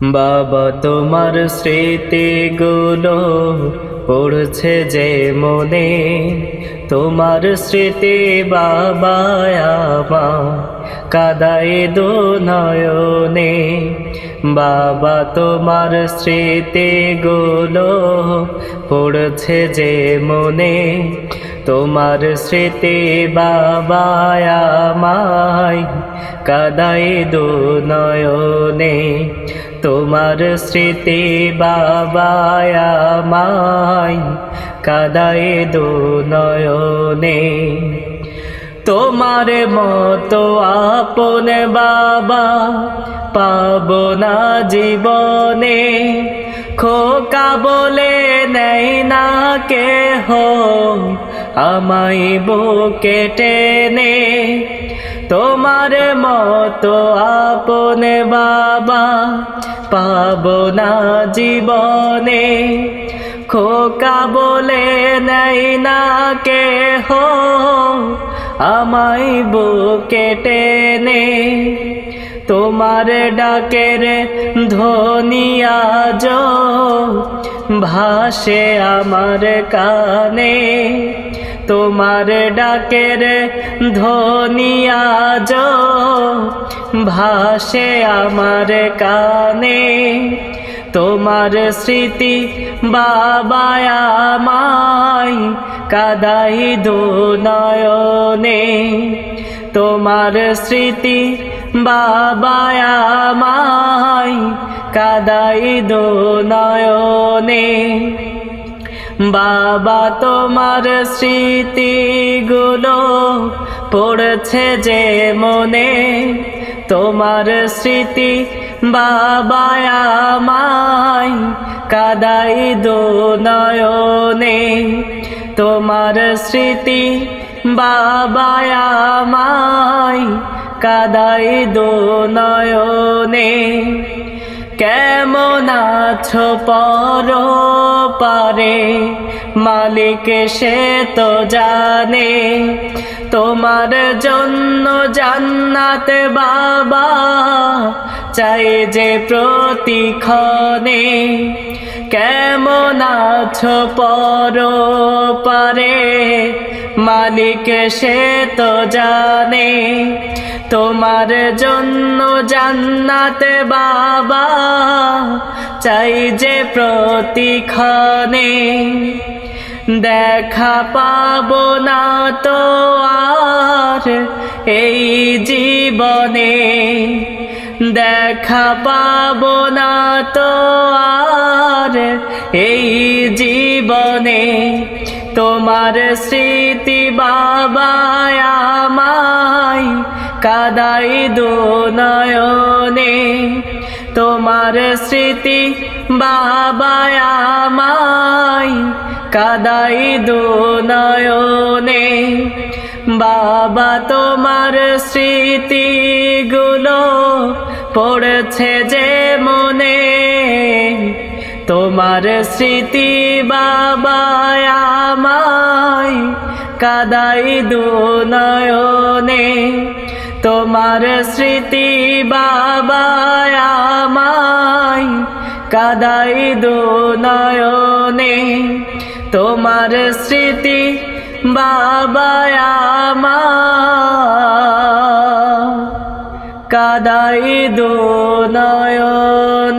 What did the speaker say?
বাবা তোমার স্মৃতিগুলো পড়ছে যে মনে, তোমার স্মৃতি বাবা আমার কাদায় দু নয়নে। বাবা তোমার স্মৃতিগুলো পড়ছে যে মনে, তোমার স্মৃতি বাবা আমায় কাদায় দু নয়নে। তোমার স্মৃতি বাবা আমায় কাদায় দু নয়নে। তোমার মতো আপন বাবা পাবো না জীবনে, খোকা বলে নেয় না কেহ আমায় বুকে টেনে। তোমার মতো আপন বাবা পাবো না জীবনে, খোকা বলে নেয় না কেহ আমায় বুকে টেনে। তোমার ডাকের ধ্বনি আজ ভাসে আমার কানে, তোমার ডাকের ধ্বনি আজ ভাসে আমার কানে। তোমার স্মৃতি বাবা আমায় কাদায় দু নয়নে। তোমার স্মৃতি বাবা আমায় কাদায় দু নয়নে। বাবা তোমার স্মৃতিগুলো পড়ছে যে মনে, তোমার স্মৃতি বাবা আমায় কাদায় দু নয়নে। তোমার স্মৃতি বাবা আমায় কাদায় দু নয়নে। কেমন আছো পরপারে মালিক সে তো জানে, তোমার জন্য জান্নাত বাবা চাই যে প্রতিক্ষণে। কেমন আছো পরপারে মালিক সে তো জানে, তোমার জন্য জান্নাত বাবা চাই যে প্রতিক্ষণে। দেখা পাবো না তো আর এই জীবনে, দেখা পাবো না তো আর এই জীবনে। তোমার স্মৃতি বাবা আমায় কাদায় দু নয়নে। তোমার স্মৃতি বাবা আমায় কাদায় দু নয়নে। বাবা তোমার স্মৃতিগুলো পড়ছে যে মনে, তোমার স্মৃতি বাবা আমায় কাদায় দু নয়নে। তোমার স্মৃতি বাবা আমায় কাদায় দু নয়নে। তোমার স্মৃতি বাবা আমায় কাদায় দু নয়নে।